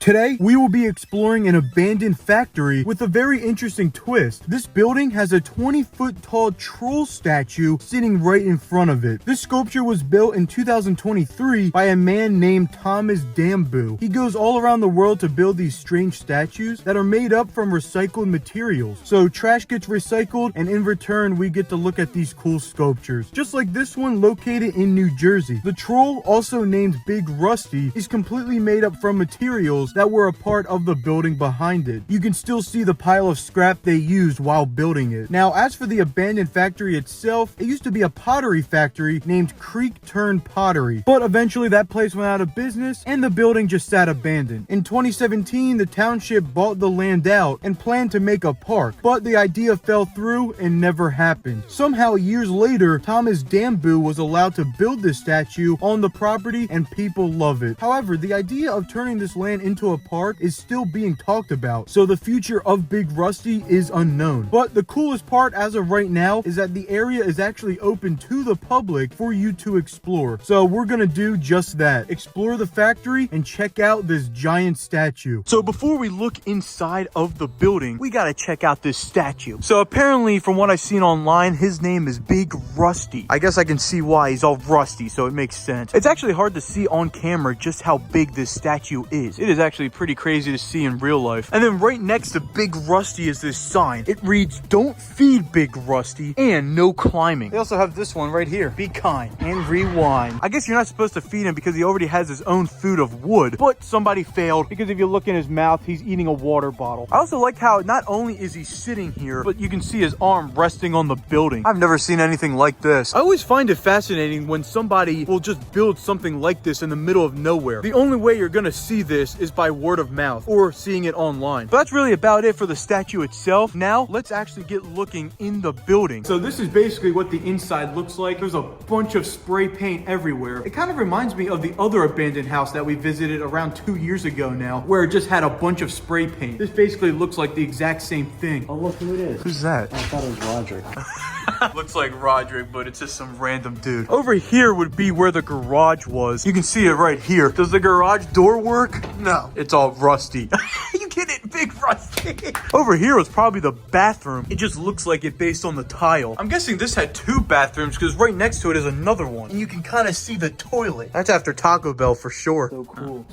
Today, we will be exploring an abandoned factory with a very interesting twist. This building has a 20-foot tall troll statue sitting right in front of it. This sculpture was built in 2023 by a man named Thomas Dambo. He goes all around the world to build these strange statues that are made up from recycled materials. So trash gets recycled, and in return, we get to look at these cool sculptures. Just like this one located in New Jersey. The troll, also named Big Rusty, is completely made up from materials that were a part of the building behind it. You can still see the pile of scrap they used while building it. Now, as for the abandoned factory itself, it used to be a pottery factory named Creek Turn Pottery, but eventually that place went out of business and the building just sat abandoned. In 2017, the township bought the land out and planned to make a park, but the idea fell through and never happened. Somehow, years later, Thomas Dambo was allowed to build this statue on the property and people love it. However, the idea of turning this land into a park is still being talked about, so the future of Big Rusty is unknown. But the coolest part as of right now is that the area is actually open to the public for you to explore. So we're gonna do just that. Explore the factory and check out this giant statue. So before we look inside of the building, we gotta check out this statue. So apparently, from what I've seen online, his name is Big Rusty. I guess I can see why he's all rusty, so it makes sense. It's actually hard to see on camera just how big this statue is. It is actually pretty crazy to see in real life. And then right next to Big Rusty is this sign. It reads, "Don't feed Big Rusty," and "No climbing." They also have this one right here, "Be kind and rewind." I guess you're not supposed to feed him because he already has his own food of wood, but somebody failed because if you look in his mouth, he's eating a water bottle. I also like how not only is he sitting here, but you can see his arm resting on the building. I've never seen anything like this. I always find it fascinating when somebody will just build something like this in the middle of nowhere. The only way you're gonna see this is by word of mouth or seeing it online. But that's really about it for the statue itself. Now let's actually get looking in the building. So this is basically what the inside looks like. There's a bunch of spray paint everywhere. It kind of reminds me of the other abandoned house that we visited around 2 years ago now, where it just had a bunch of spray paint. This basically looks like the exact same thing. Oh, look who it is. Who's that? I thought it was Roderick. Looks like Roderick, but it's just some random dude. Over here would be where the garage was. You can see it right here. Does the garage door work? No, it's all rusty. You get it, Big Rusty. Over here was probably the bathroom. It just looks like it based on the tile. I'm guessing this had 2 bathrooms because right next to it is another one. And you can kind of see the toilet. That's after Taco Bell for sure. So cool.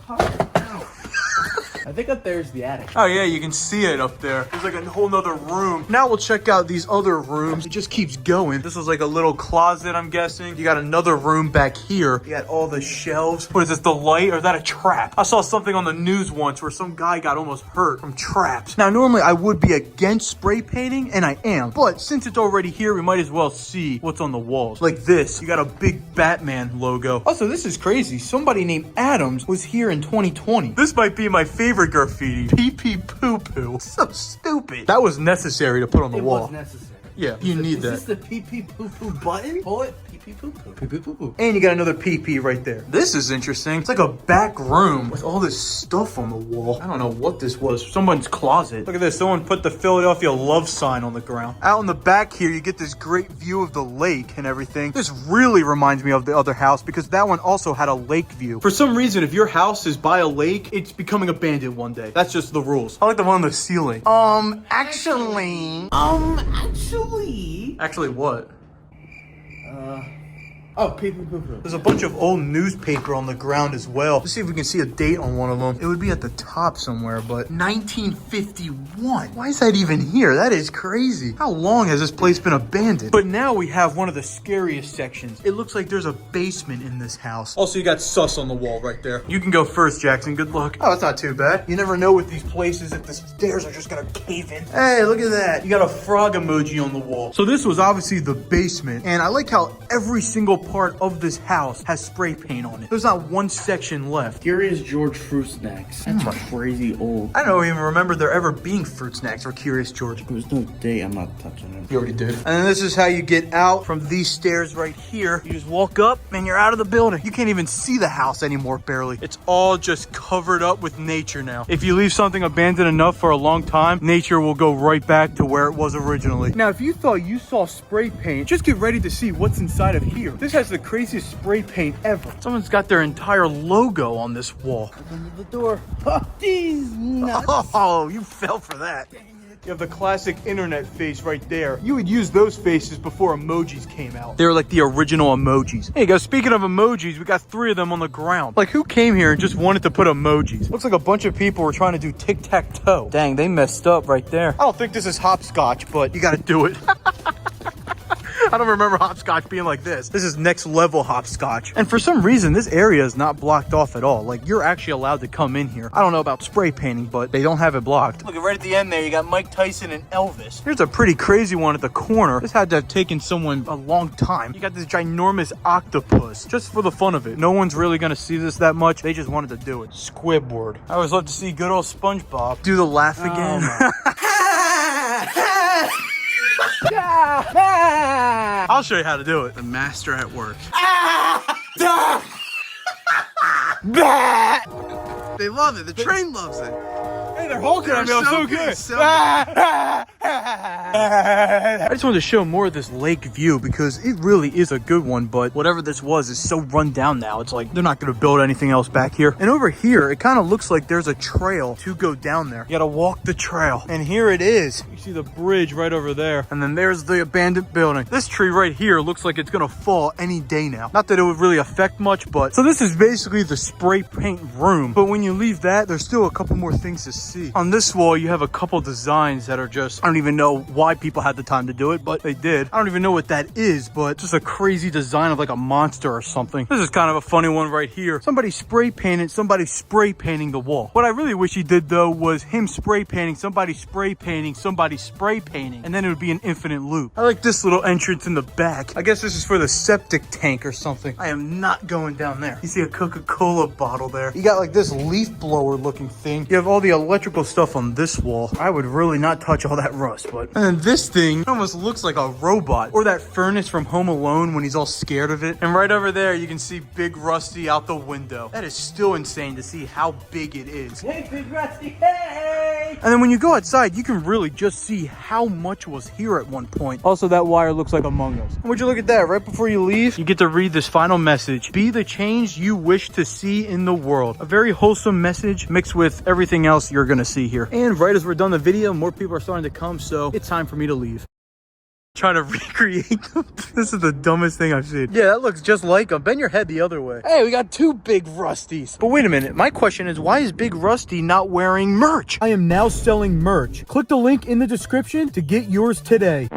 I think up there's the attic. Oh yeah, you can see it up there. There's like a whole nother room. Now we'll check out these other rooms. It just keeps going. This is like a little closet, I'm guessing. You got another room back here. You got all the shelves. What is this, the light, or is that a trap? I saw something on the news once where some guy got almost hurt from traps. Now, normally I would be against spray painting, and I am. But since it's already here, we might as well see what's on the walls. Like this, you got a big Batman logo. Also, this is crazy. Somebody named Adams was here in 2020. This might be my favorite graffiti. Pee pee poo poo. So stupid. That was necessary to put on the wall. It was necessary. Yeah, you need that. Is this the pee pee poo poo button? Pull it. Pee pee poo poo. Pee pee poo poo. And you got another PP right there. This is interesting. It's like a back room with all this stuff on the wall. I don't know what this was. Someone's closet. Look at this. Someone put the Philadelphia love sign on the ground. Out in the back here, you get this great view of the lake and everything. This really reminds me of the other house because that one also had a lake view. For some reason, if your house is by a lake, it's becoming abandoned one day. That's just the rules. I like the one on the ceiling. Actually what? Oh, pee pee poo poo. There's a bunch of old newspaper on the ground as well. Let's see if we can see a date on one of them. It would be at the top somewhere, but 1951. Why is that even here? That is crazy. How long has this place been abandoned? But now we have one of the scariest sections. It looks like there's a basement in this house. Also, you got sus on the wall right there. You can go first, Jackson. Good luck. Oh, that's not too bad. You never know with these places if the stairs are just gonna cave in. Hey, look at that. You got a frog emoji on the wall. So this was obviously the basement, and I like how every single part of this house has spray paint on it. There's not one section left. Curious George fruit snacks. That's crazy old. I don't even remember there ever being fruit snacks or Curious George. There's no date. I'm not touching it. You already did. And then this is how you get out from these stairs right here. You just walk up and you're out of the building. You can't even see the house anymore, barely. It's all just covered up with nature now. If you leave something abandoned enough for a long time, nature will go right back to where it was originally. Now, if you thought you saw spray paint, just get ready to see what's inside of here. This has the craziest spray paint ever. Someone's got their entire logo on this wall. Open the door. Oh, jeez, nuts. Oh, you fell for that. You have the classic internet face right there. You would use those faces before emojis came out. They were like the original emojis. Hey guys, speaking of emojis, we got 3 of them on the ground. Like, who came here and just wanted to put emojis? Looks like a bunch of people were trying to do tic-tac-toe. Dang, they messed up right there. I don't think this is hopscotch, but you gotta do it. I don't remember hopscotch being like this. This is next level hopscotch. And for some reason, this area is not blocked off at all. Like, you're actually allowed to come in here. I don't know about spray painting, but they don't have it blocked. Look, right at the end there, you got Mike Tyson and Elvis. Here's a pretty crazy one at the corner. This had to have taken someone a long time. You got this ginormous octopus, just for the fun of it. No one's really gonna see this that much. They just wanted to do it. Squidward. I always love to see good old SpongeBob do the laugh again. I'll show you how to do it. The master at work. They love it. The train loves it. Hey, they're honking at me. I'm so good. So I just wanted to show more of this lake view because it really is a good one, but whatever this was is so run down now. It's like they're not going to build anything else back here. And over here, it kind of looks like there's a trail to go down there. You got to walk the trail. And here it is. You see the bridge right over there. And then there's the abandoned building. This tree right here looks like it's going to fall any day now. Not that it would really affect much, but... So this is basically the spray paint room. But when you leave that, there's still a couple more things to see. On this wall, you have a couple designs that are just... I don't even know why people had the time to do it, but they did. I don't even know what that is, but just a crazy design of like a monster or something. This is kind of a funny one right here. Somebody spray painting the wall. What I really wish he did though was him spray painting, somebody spray painting, and then it would be an infinite loop. I like this little entrance in the back. I guess this is for the septic tank or something. I am not going down there. You see a Coca-Cola bottle there. You got like this leaf blower looking thing. You have all the electrical stuff on this wall. I would really not touch all that rust, but... And then this thing almost looks like a robot. Or that furnace from Home Alone when he's all scared of it. And right over there, you can see Big Rusty out the window. That is still insane to see how big it is. Hey, Big Rusty, hey! And then when you go outside, you can really just see how much was here at one point. Also, that wire looks like Among Us. And would you look at that? Right before you leave, you get to read this final message. Be the change you wish to see in the world. A very wholesome message mixed with everything else you're gonna see here. And right as we're done the video, more people are starting to come, so it's time for me to leave. Trying to recreate them. This is the dumbest thing I've seen. Yeah, that looks just like them. Bend your head the other way. Hey, we got 2 Big Rusties. But wait a minute. My question is, why is Big Rusty not wearing merch? I am now selling merch. Click the link in the description to get yours today.